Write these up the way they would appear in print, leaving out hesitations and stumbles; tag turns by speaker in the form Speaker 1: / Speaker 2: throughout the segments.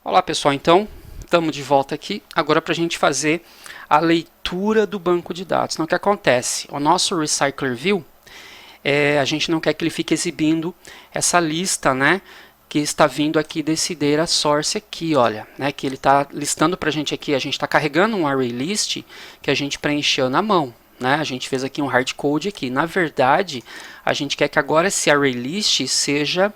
Speaker 1: Olá pessoal, então estamos de volta aqui agora para a gente fazer a leitura do banco de dados. Então o que acontece? O nosso Recycler View, a gente não quer que ele fique exibindo essa lista, né, que está vindo aqui desse data source aqui, olha, né, que ele está listando para a gente aqui. A gente está carregando um array list que a gente preencheu na mão. Né? A gente fez aqui um hardcode aqui. Na verdade, a gente quer que agora esse array list seja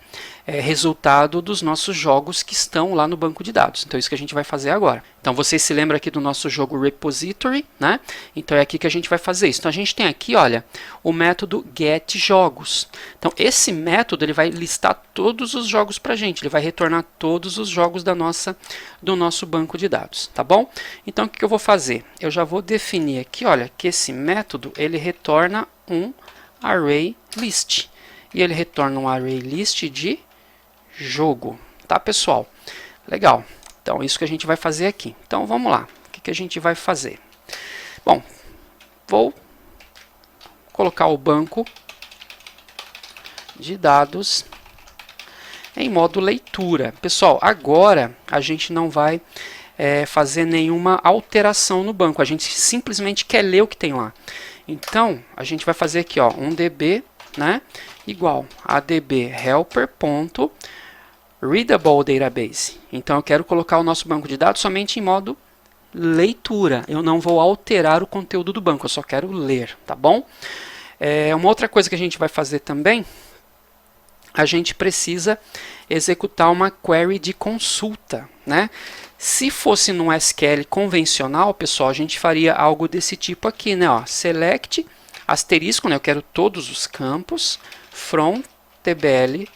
Speaker 1: resultado dos nossos jogos que estão lá no banco de dados. Então, é isso que a gente vai fazer agora. Então, vocês se lembram aqui do nosso jogo repository, né? Então, é aqui que a gente vai fazer isso. Então, a gente tem aqui, olha, o método getJogos. Então, esse método ele vai listar todos os jogos para a gente. Ele vai retornar todos os jogos do nosso banco de dados, tá bom? Então, o que eu vou fazer? Eu já vou definir aqui, olha, que esse método ele retorna um array list. E ele retorna um array list de jogo, tá pessoal? Legal, então isso que a gente vai fazer aqui. Então vamos lá, o que a gente vai fazer? Bom, vou colocar o banco de dados em modo leitura. Pessoal, agora a gente não vai fazer nenhuma alteração no banco, a gente simplesmente quer ler o que tem lá. Então a gente vai fazer aqui, ó, um db, né, igual a db helper.readable database. Então eu quero colocar o nosso banco de dados somente em modo leitura. Eu não vou alterar o conteúdo do banco, eu só quero ler, tá bom? Uma outra coisa que a gente vai fazer também, a gente precisa executar uma query de consulta, né? Se fosse no SQL convencional, pessoal, a gente faria algo desse tipo aqui, né? Ó, select asterisco, né? Eu quero todos os campos from tbl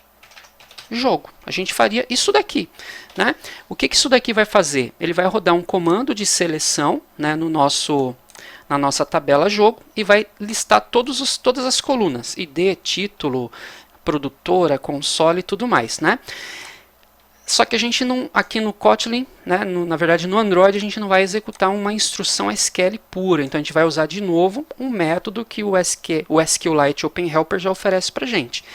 Speaker 1: jogo. A gente faria isso daqui, né? O que isso daqui vai fazer? Ele vai rodar um comando de seleção, né, na nossa tabela jogo e vai listar todas as colunas, ID, título, produtora, console e tudo mais, né? Só que a gente não, aqui no Kotlin, né, na verdade no Android, a gente não vai executar uma instrução SQL pura. Então a gente vai usar de novo um método que o SQLite Open Helper já oferece para a gente.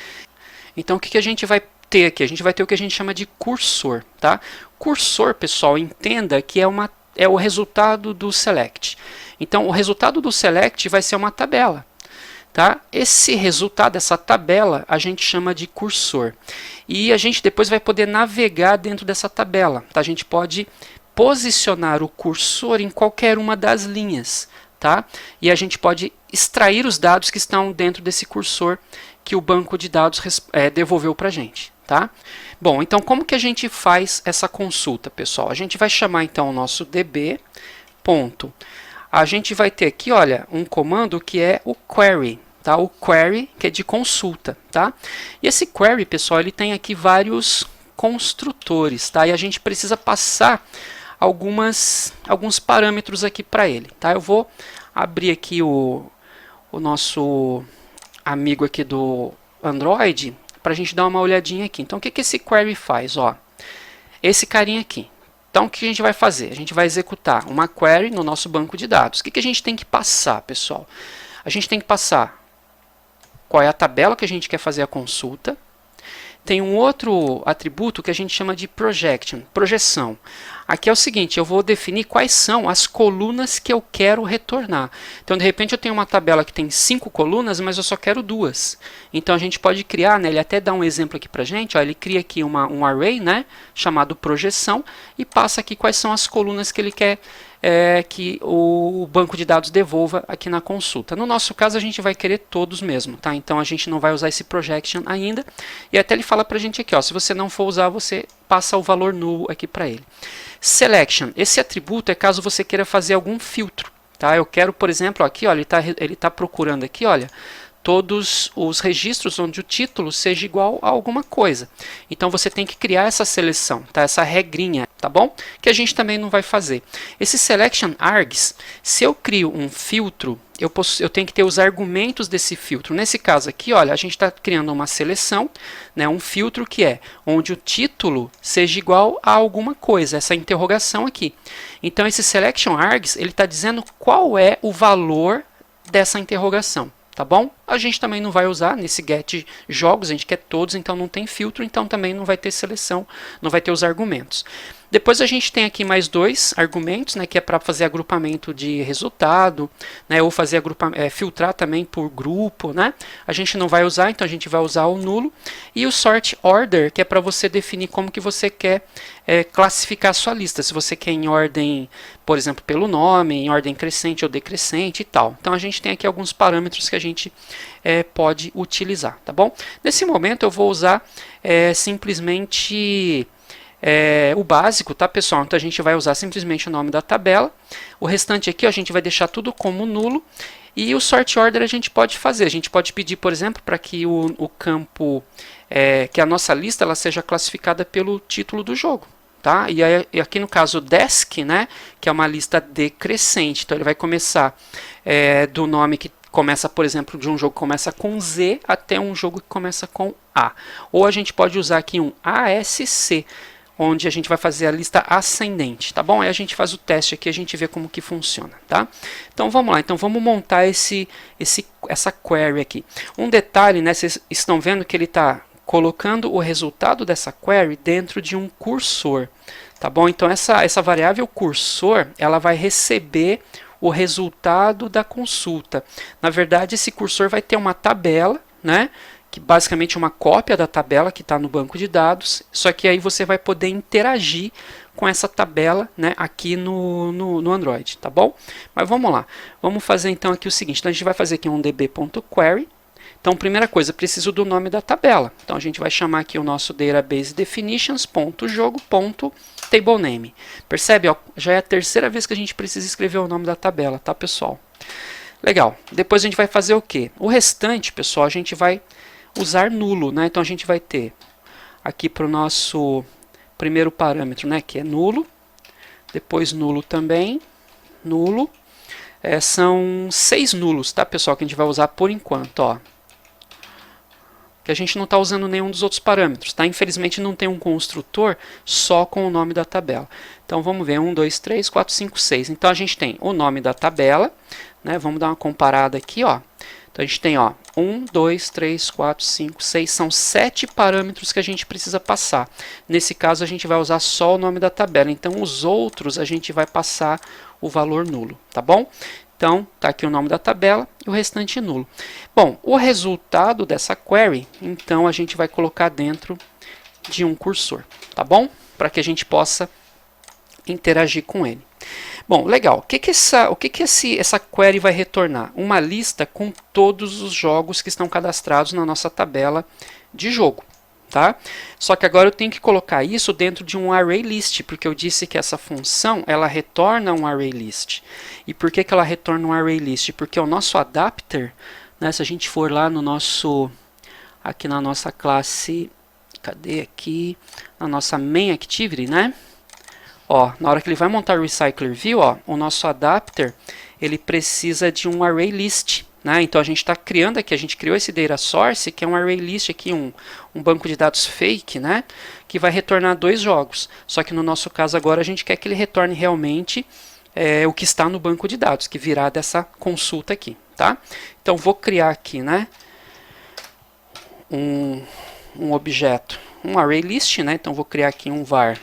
Speaker 1: Então o que a gente vai ter aqui? A gente vai ter o que a gente chama de cursor. Tá? Cursor, pessoal, entenda que é o resultado do select. Então o resultado do select vai ser uma tabela. Tá? Esse resultado, essa tabela, a gente chama de cursor. E a gente depois vai poder navegar dentro dessa tabela. Tá? A gente pode posicionar o cursor em qualquer uma das linhas. Tá? E a gente pode extrair os dados que estão dentro desse cursor que o banco de dados devolveu para a gente. Tá? Bom, então como que a gente faz essa consulta, pessoal? A gente vai chamar então o nosso db. A gente vai ter aqui, olha, um comando que é o query, tá? O query que é de consulta, tá? E esse query, pessoal, ele tem aqui vários construtores, tá? E a gente precisa passar alguns parâmetros aqui para ele, tá? Eu vou abrir aqui o nosso amigo aqui do Android para a gente dar uma olhadinha aqui. Então, o que esse query faz? Ó, esse carinha aqui. Então, o que a gente vai fazer? A gente vai executar uma query no nosso banco de dados. O que a gente tem que passar, pessoal? A gente tem que passar qual é a tabela que a gente quer fazer a consulta. Tem um outro atributo que a gente chama de projeção. Aqui é o seguinte, eu vou definir quais são as colunas que eu quero retornar. Então, de repente, eu tenho uma tabela que tem 5 colunas, mas eu só quero 2. Então, a gente pode criar, né, ele até dá um exemplo aqui para a gente, ó, ele cria aqui um array, né, chamado projeção, e passa aqui quais são as colunas que ele quer que o banco de dados devolva aqui na consulta. No nosso caso, a gente vai querer todos mesmo, tá? Então a gente não vai usar esse projection ainda. E até ele fala pra gente aqui, ó, se você não for usar, você passa o valor null aqui para ele. Selection, esse atributo é caso você queira fazer algum filtro, tá? Eu quero, por exemplo, aqui, ó, ele tá procurando aqui, olha, todos os registros onde o título seja igual a alguma coisa. Então você tem que criar essa seleção, tá? Essa regrinha, tá bom? Que a gente também não vai fazer. Esse selection args, se eu crio um filtro, eu tenho que ter os argumentos desse filtro. Nesse caso aqui, olha, a gente está criando uma seleção, né, um filtro que é onde o título seja igual a alguma coisa, essa interrogação aqui. Então esse selection args, ele está dizendo qual é o valor dessa interrogação. Tá bom? A gente também não vai usar nesse get jogos, a gente quer todos, então não tem filtro, então também não vai ter seleção, não vai ter os argumentos. Depois a gente tem aqui mais dois argumentos, né, que é para fazer agrupamento de resultado, né, ou fazer filtrar também por grupo, né? A gente não vai usar, então a gente vai usar o nulo. E o sort order, que é para você definir como que você quer classificar a sua lista. Se você quer em ordem, por exemplo, pelo nome, em ordem crescente ou decrescente e tal. Então a gente tem aqui alguns parâmetros que a gente pode utilizar, tá bom? Nesse momento eu vou usar simplesmente o básico, tá, pessoal? Então a gente vai usar simplesmente o nome da tabela. O restante aqui, ó, a gente vai deixar tudo como nulo. E o sort order a gente pode fazer. A gente pode pedir, por exemplo, para que o campo, que a nossa lista ela seja classificada pelo título do jogo. Tá? E aqui no caso desk, né, que é uma lista decrescente. Então ele vai começar do nome que começa, por exemplo, de um jogo que começa com Z até um jogo que começa com A. Ou a gente pode usar aqui um ASC, onde a gente vai fazer a lista ascendente, tá bom? Aí a gente faz o teste aqui, a gente vê como que funciona, tá? Então vamos lá, então vamos montar essa query aqui. Um detalhe, né, vocês estão vendo que ele está colocando o resultado dessa query dentro de um cursor, tá bom? Então essa variável cursor, ela vai receber o resultado da consulta. Na verdade, esse cursor vai ter uma tabela, né? Que basicamente é uma cópia da tabela que está no banco de dados, só que aí você vai poder interagir com essa tabela, né, aqui no Android, tá bom? Mas vamos lá, vamos fazer então aqui o seguinte, então a gente vai fazer aqui um db.query. Então, primeira coisa, preciso do nome da tabela. Então, a gente vai chamar aqui o nosso database definitions.jogo.tablename. Percebe? Ó, já é a terceira vez que a gente precisa escrever o nome da tabela, tá, pessoal? Legal. Depois a gente vai fazer o quê? O restante, pessoal, a gente vai usar nulo, né? Então, a gente vai ter aqui para o nosso primeiro parâmetro, né, que é nulo. Depois nulo também. Nulo. São 6 nulos, tá, pessoal, que a gente vai usar por enquanto, ó. Que a gente não está usando nenhum dos outros parâmetros, tá? Infelizmente não tem um construtor só com o nome da tabela. Então vamos ver, 1, 2, 3, 4, 5, 6. Então a gente tem o nome da tabela, né? Vamos dar uma comparada aqui, ó. Então a gente tem, ó, 1, 2, 3, 4, 5, 6, são 7 parâmetros que a gente precisa passar. Nesse caso a gente vai usar só o nome da tabela, então os outros a gente vai passar o valor nulo, tá bom? Então, está aqui o nome da tabela e o restante nulo. Bom, o resultado dessa query, então, a gente vai colocar dentro de um cursor, tá bom? Para que a gente possa interagir com ele. Bom, legal. O que essa query vai retornar? Uma lista com todos os jogos que estão cadastrados na nossa tabela de jogo. Tá? Só que agora eu tenho que colocar isso dentro de um array list, porque eu disse que essa função ela retorna um array list. E por que ela retorna um array list? Porque o nosso adapter, né, se a gente for lá no nosso, aqui na nossa classe, cadê aqui? Na nossa main activity, né? Ó, na hora que ele vai montar o recycler view, ó, o nosso adapter ele precisa de um array list. Né? Então a gente está criando aqui, a gente criou esse data source, que é um array list aqui, um banco de dados fake, né? Que vai retornar 2 jogos. Só que no nosso caso agora a gente quer que ele retorne realmente o que está no banco de dados, que virá dessa consulta aqui. Tá? Então vou criar aqui, né, um objeto, um array list, né? Então vou criar aqui um var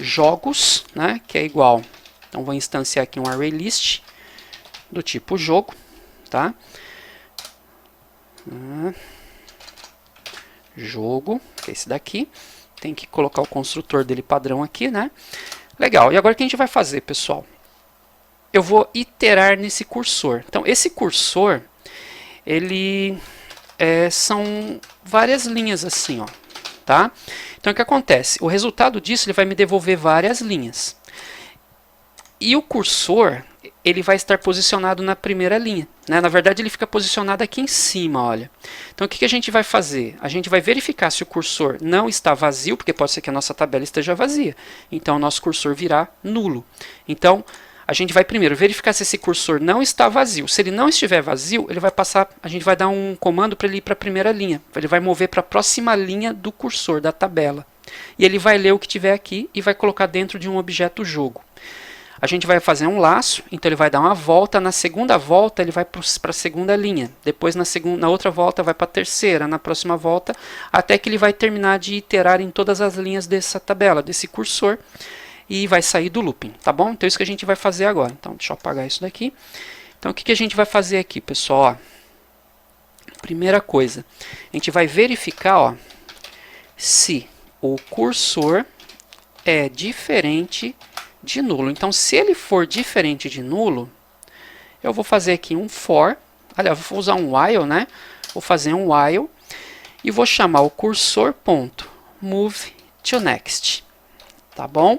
Speaker 1: jogos, né, que é igual. Então vou instanciar aqui um array list do tipo jogo, tá? Jogo, que é esse daqui. Tem que colocar o construtor dele padrão aqui, né? Legal. E agora o que a gente vai fazer, pessoal? Eu vou iterar nesse cursor. Então, esse cursor, ele são várias linhas assim, ó, tá? Então, o que acontece? O resultado disso, ele vai me devolver várias linhas. E o cursor, ele vai estar posicionado na primeira linha, né? Na verdade, ele fica posicionado aqui em cima, olha. Então, o que a gente vai fazer? A gente vai verificar se o cursor não está vazio, porque pode ser que a nossa tabela esteja vazia. Então, o nosso cursor virá nulo. Então, a gente vai primeiro verificar se esse cursor não está vazio. Se ele não estiver vazio, ele vai passar, a gente vai dar um comando para ele ir para a primeira linha. Ele vai mover para a próxima linha do cursor, da tabela. E ele vai ler o que tiver aqui e vai colocar dentro de um objeto jogo. a gente vai fazer um laço, então ele vai dar uma volta, na segunda volta ele vai para a segunda linha, depois na outra volta vai para a terceira, na próxima volta, até que ele vai terminar de iterar em todas as linhas dessa tabela, desse cursor, e vai sair do looping, tá bom? Então isso que a gente vai fazer agora. Então deixa eu apagar isso daqui. Então o que a gente vai fazer aqui, pessoal? Ó, primeira coisa, a gente vai verificar, ó, se o cursor é diferente de nulo. Então, se ele for diferente de nulo, eu vou fazer aqui um for. Aliás, vou usar um while, né? Vou fazer um while e vou chamar o cursor.move to next. Tá bom?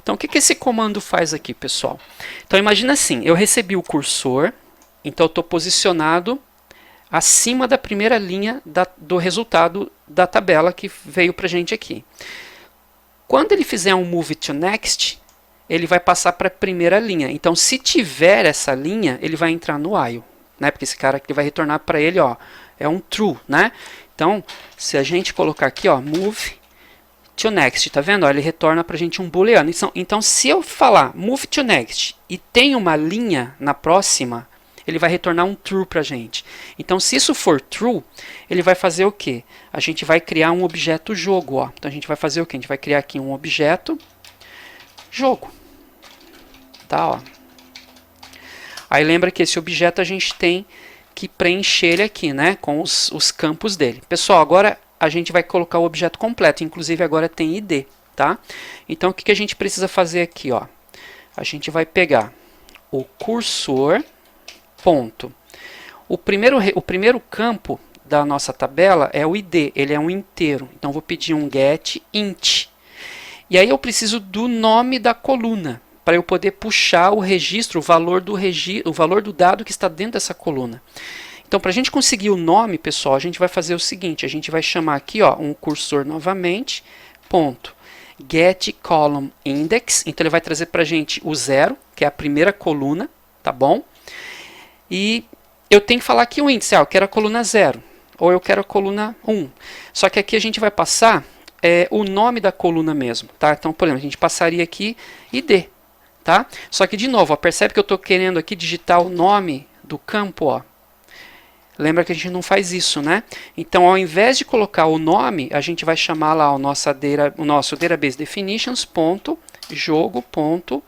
Speaker 1: Então, o que esse comando faz aqui, pessoal? Então, imagina assim, eu recebi o cursor, então eu estou posicionado acima da primeira linha do resultado da tabela que veio para a gente aqui. Quando ele fizer um move to next, ele vai passar para a primeira linha. Então, se tiver essa linha, ele vai entrar no while, né? Porque esse cara aqui vai retornar para ele, ó, é um true, né? Então, se a gente colocar aqui, ó, move to next, tá vendo? Ó, ele retorna para a gente um booleano. Então, se eu falar move to next e tem uma linha na próxima, ele vai retornar um true para a gente. Então, se isso for true, ele vai fazer o quê? A gente vai criar um objeto jogo. Ó. Então, a gente vai fazer o quê? A gente vai criar aqui um objeto jogo. Tá, ó. Aí lembra que esse objeto a gente tem que preencher ele aqui, né? Com os campos dele. Pessoal, agora a gente vai colocar o objeto completo. Inclusive, agora tem ID. Tá? Então, o que a gente precisa fazer aqui? Ó? A gente vai pegar o cursor... Ponto. O primeiro campo da nossa tabela é o ID, ele é um inteiro. Então, vou pedir um get int. E aí eu preciso do nome da coluna, para eu poder puxar o registro, o valor do dado que está dentro dessa coluna. Então, para a gente conseguir o nome, pessoal, a gente vai fazer o seguinte, a gente vai chamar aqui, ó, um cursor novamente, ponto, get column index. Então, ele vai trazer para a gente o 0, que é a primeira coluna, tá bom? E eu tenho que falar aqui o índice, eu quero a coluna 0, ou eu quero a coluna 1. Só que aqui a gente vai passar o nome da coluna mesmo, tá? Então, por exemplo, a gente passaria aqui ID, tá? Só que, de novo, ó, percebe que eu estou querendo aqui digitar o nome do campo, ó. Lembra que a gente não faz isso, né? Então, ao invés de colocar o nome, a gente vai chamar lá o nosso database definitions, ponto, jogo, ponto,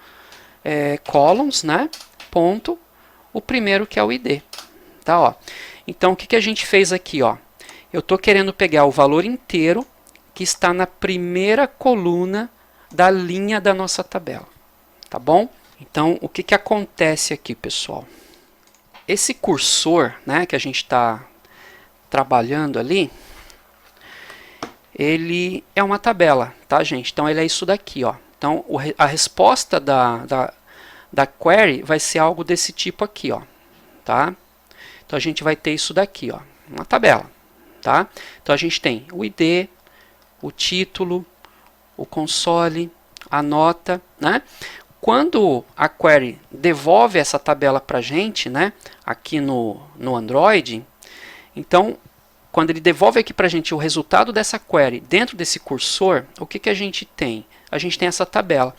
Speaker 1: columns, né? Ponto, o primeiro que é o ID, tá? Ó. Então, o que a gente fez aqui? Ó? Eu estou querendo pegar o valor inteiro que está na primeira coluna da linha da nossa tabela, tá bom? Então, o que acontece aqui, pessoal? Esse cursor, né, que a gente está trabalhando ali, ele é uma tabela, tá, gente? Então, ele é isso daqui, ó. Então, a resposta da query vai ser algo desse tipo aqui, ó, tá? Então, a gente vai ter isso daqui, ó, uma tabela, tá? Então, a gente tem o ID, o título, o console, a nota, né? Quando a query devolve essa tabela para a gente, né, aqui no Android, então, quando ele devolve aqui para a gente o resultado dessa query dentro desse cursor, o que a gente tem? A gente tem essa tabela.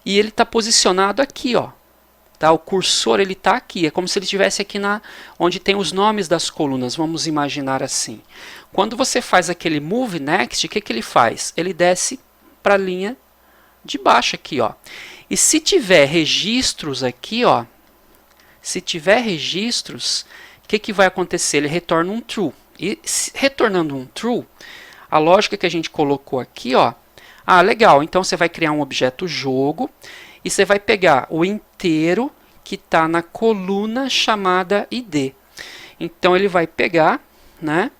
Speaker 1: E ele está posicionado aqui, ó. Tá? O cursor ele está aqui. É como se ele estivesse aqui onde tem os nomes das colunas. Vamos imaginar assim. Quando você faz aquele move next, o que ele faz? Ele desce para a linha de baixo aqui, ó. E se tiver registros aqui, ó, se tiver registros, o que vai acontecer? Ele retorna um true. E retornando um true, a lógica que a gente colocou aqui, ó, legal, então você vai criar um objeto jogo e você vai pegar o inteiro que está na coluna chamada ID. Então, ele vai pegar, né,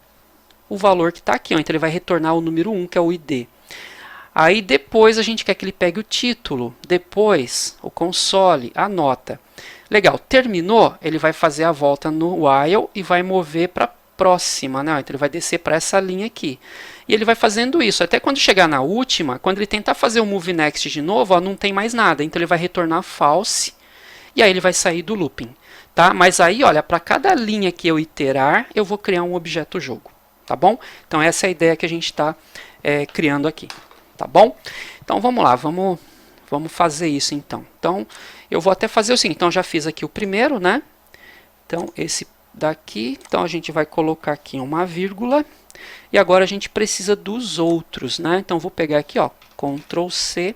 Speaker 1: o valor que está aqui. Ó. Então, ele vai retornar o número 1, que é o ID. Aí, depois, a gente quer que ele pegue o título, depois o console, a nota. Legal, terminou, ele vai fazer a volta no while e vai mover para a próxima. Né? Então, ele vai descer para essa linha aqui. E ele vai fazendo isso, até quando chegar na última, quando ele tentar fazer o move next de novo, ó, não tem mais nada. Então, ele vai retornar false e aí ele vai sair do looping. Tá? Mas aí, olha, para cada linha que eu iterar, eu vou criar um objeto jogo. Tá bom? Então, essa é a ideia que a gente está criando aqui. Tá bom? Então, vamos lá, vamos Vamos fazer isso então. Então, eu vou até fazer o seguinte. Então, já fiz aqui o primeiro, né? Então, esse daqui. Então, a gente vai colocar aqui uma vírgula. E agora a gente precisa dos outros, né? Então, vou pegar aqui, ó, Ctrl C,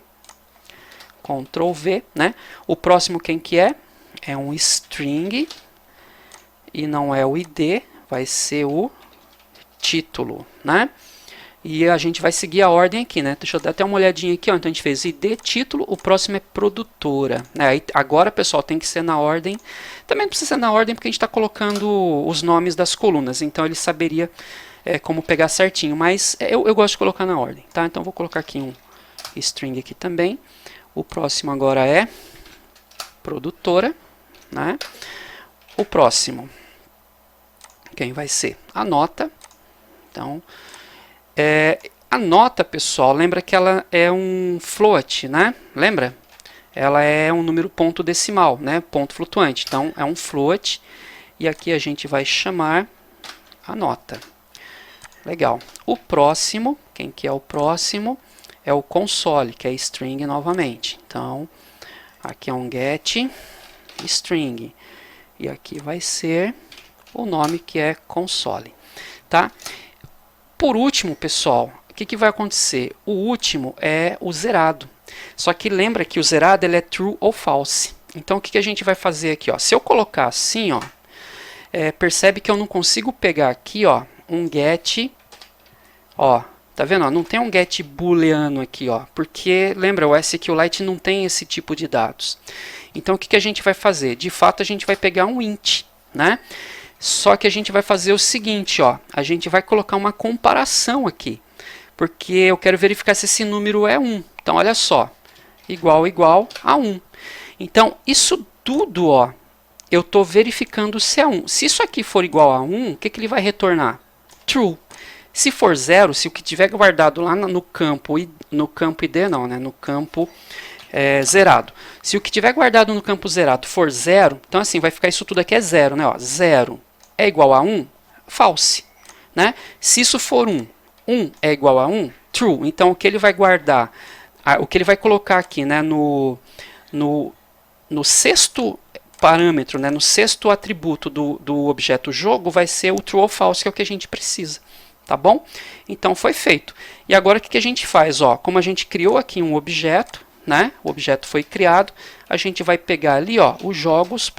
Speaker 1: Ctrl V, né? O próximo quem que é? É um string. E não é o ID, vai ser o título, né? E a gente vai seguir a ordem aqui, né? Deixa eu dar até uma olhadinha aqui, ó. Então a gente fez ID, título, o próximo é produtora. Aí, agora, pessoal, tem que ser na ordem. Também não precisa ser na ordem porque a gente está colocando os nomes das colunas. Então ele saberia como pegar certinho. Mas eu gosto de colocar na ordem, tá? Então vou colocar aqui um string aqui também. O próximo agora é produtora, né? O próximo, quem vai ser? A nota. Então, a nota, pessoal, lembra que ela é um float, né? Lembra? Ela é um número ponto decimal, né? Ponto flutuante. Então, é um float. E aqui a gente vai chamar a nota. Legal. O próximo, quem que é o próximo? É o console, que é string novamente. Então, aqui é um get string. E aqui vai ser o nome que é console, tá? Por último, pessoal, o que vai acontecer? O último é o zerado. Só que lembra que o zerado ele é true ou false. Então, o que a gente vai fazer aqui? Ó? Se eu colocar assim, ó, percebe que eu não consigo pegar aqui, ó, um get, ó, tá vendo? Ó, não tem um get booleano aqui, ó, porque lembra, o SQLite não tem esse tipo de dados. Então, o que a gente vai fazer? De fato, a gente vai pegar um int, né? Só que a gente vai fazer o seguinte, ó, a gente vai colocar uma comparação aqui, porque eu quero verificar se esse número é 1. Então, olha só, igual a 1. Então, isso tudo, ó, eu estou verificando se é 1. Se isso aqui for igual a 1, o que ele vai retornar? True. Se for 0, se o que tiver guardado lá no campo ID não, né, no campo zerado. Se o que tiver guardado no campo zerado for 0, então assim, vai ficar isso tudo aqui é 0, né? 0 é igual a 1, false. Né? Se isso for 1, 1 é igual a 1, true. Então o que ele vai guardar, o que ele vai colocar aqui, né, no sexto parâmetro, né, no sexto atributo do objeto jogo, vai ser o true ou false, que é o que a gente precisa. Tá bom? Então foi feito. E agora o que a gente faz? Ó, como a gente criou aqui um objeto, né? O objeto foi criado, a gente vai pegar ali, ó, o jogos.add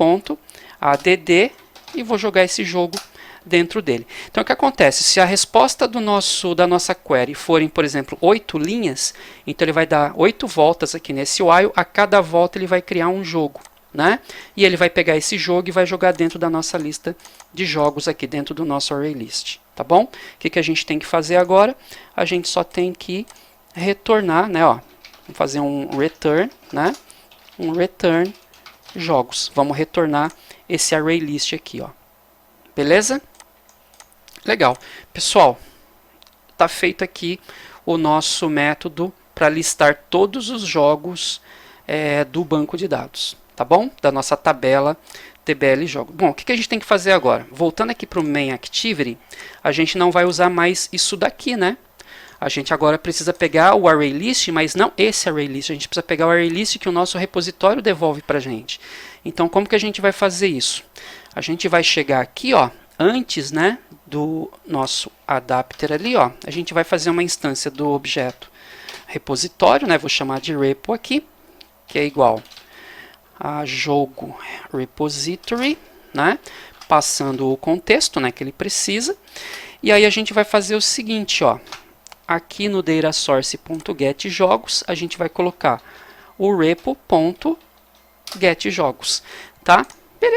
Speaker 1: e vou jogar esse jogo dentro dele. Então o que acontece? Se a resposta da nossa query forem, por exemplo, 8 linhas, então ele vai dar 8 voltas aqui nesse while, a cada volta ele vai criar um jogo, né? E ele vai pegar esse jogo e vai jogar dentro da nossa lista de jogos aqui, dentro do nosso array list, tá bom? O que a gente tem que fazer agora? A gente só tem que retornar, né, ó, vamos fazer um return, né? Um return jogos. Vamos retornar esse array list aqui, ó. Beleza? Legal. Pessoal, tá feito aqui o nosso método para listar todos os jogos do banco de dados, tá bom? Da nossa tabela TBL jogo. Bom, o que a gente tem que fazer agora? Voltando aqui para o main activity, a gente não vai usar mais isso daqui, né? A gente agora precisa pegar o array list, mas não esse array list. A gente precisa pegar o array list que o nosso repositório devolve para a gente. Então, como que a gente vai fazer isso? A gente vai chegar aqui, ó, antes, né, do nosso adapter ali, ó, a gente vai fazer uma instância do objeto repositório, né? Vou chamar de repo aqui, que é igual a jogo repository, né? Passando o contexto, né, que ele precisa. E aí a gente vai fazer o seguinte, ó. Aqui no datasource.getJogos, a gente vai colocar o repo.getJogos, tá?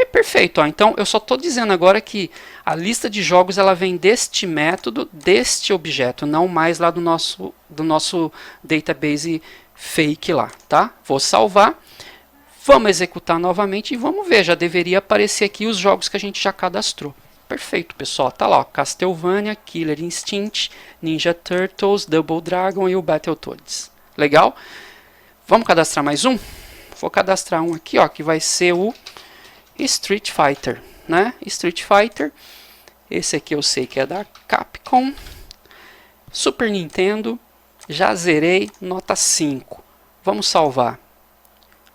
Speaker 1: Perfeito, ó. Então eu só estou dizendo agora que a lista de jogos ela vem deste método, deste objeto, não mais lá do nosso database fake lá, tá? Vou salvar, vamos executar novamente e vamos ver, já deveria aparecer aqui os jogos que a gente já cadastrou. Perfeito, pessoal. Tá lá, ó, Castlevania, Killer Instinct, Ninja Turtles, Double Dragon e o Battletoads. Legal? Vamos cadastrar mais um? Vou cadastrar um aqui, ó, que vai ser o Street Fighter, né? Street Fighter. Esse aqui eu sei que é da Capcom. Super Nintendo. Já zerei, nota 5. Vamos salvar.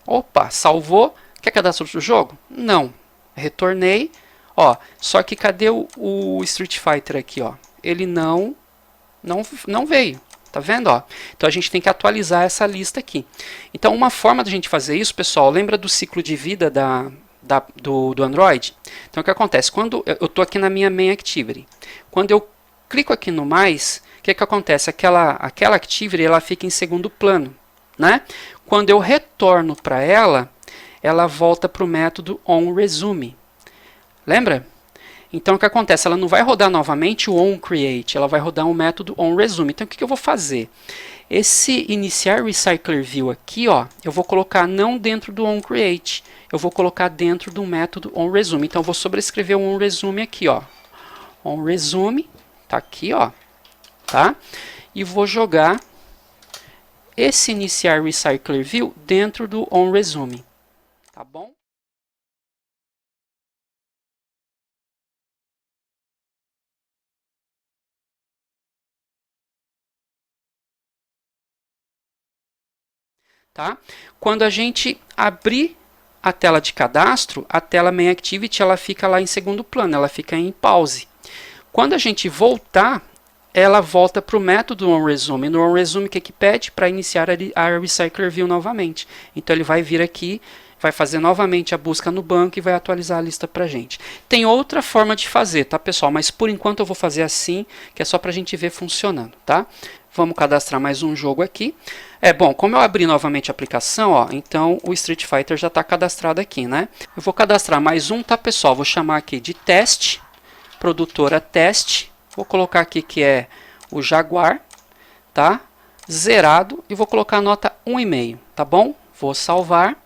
Speaker 1: Opa, salvou. Quer cadastrar outro jogo? Não. Retornei. Ó, só que cadê o Street Fighter aqui, ó? Ele não veio. Tá vendo, ó? Então a gente tem que atualizar essa lista aqui. Então uma forma da gente fazer isso, pessoal, lembra do ciclo de vida do Android? Então o que acontece? Quando eu estou aqui na minha Main Activity, quando eu clico aqui no mais, o que acontece? Aquela Activity ela fica em segundo plano, né? Quando eu retorno para ela, ela volta para o método onResume. Lembra? Então o que acontece? Ela não vai rodar novamente o onCreate, ela vai rodar um método onResume. Então o que eu vou fazer? Esse iniciar recycler view aqui, ó, eu vou colocar não dentro do onCreate, eu vou colocar dentro do método onResume. Então eu vou sobrescrever o onResume aqui, ó. OnResume, tá aqui, ó, tá? E vou jogar esse iniciar recycler view dentro do onResume, tá bom? Tá? Quando a gente abrir a tela de cadastro, a tela Main Activity ela fica lá em segundo plano, ela fica em pause. Quando a gente voltar, ela volta para o método onResume. No onResume, o que pede? Para iniciar a Recycler View novamente. Então ele vai vir aqui, vai fazer novamente a busca no banco e vai atualizar a lista para a gente. Tem outra forma de fazer, tá, pessoal? Mas por enquanto eu vou fazer assim, que é só para a gente ver funcionando, tá? Vamos cadastrar mais um jogo aqui. Bom, como eu abri novamente a aplicação, ó, então o Street Fighter já está cadastrado aqui, né? Eu vou cadastrar mais um, tá, pessoal? Vou chamar aqui de teste, produtora teste. Vou colocar aqui que é o Jaguar, tá? Zerado e vou colocar a nota 1,5, tá bom? Vou salvar.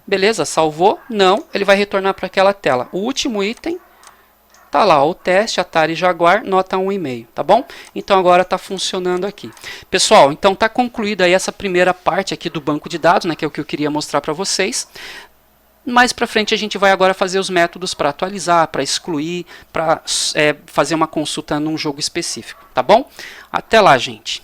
Speaker 1: Beleza, salvou? Não, ele vai retornar para aquela tela. O último item tá lá, o teste Atari Jaguar, nota 1,5, tá bom? Então agora está funcionando aqui. Pessoal, então está concluída aí essa primeira parte aqui do banco de dados, né, que é o que eu queria mostrar para vocês. Mais para frente a gente vai agora fazer os métodos para atualizar, para excluir, para fazer uma consulta num jogo específico, tá bom? Até lá, gente!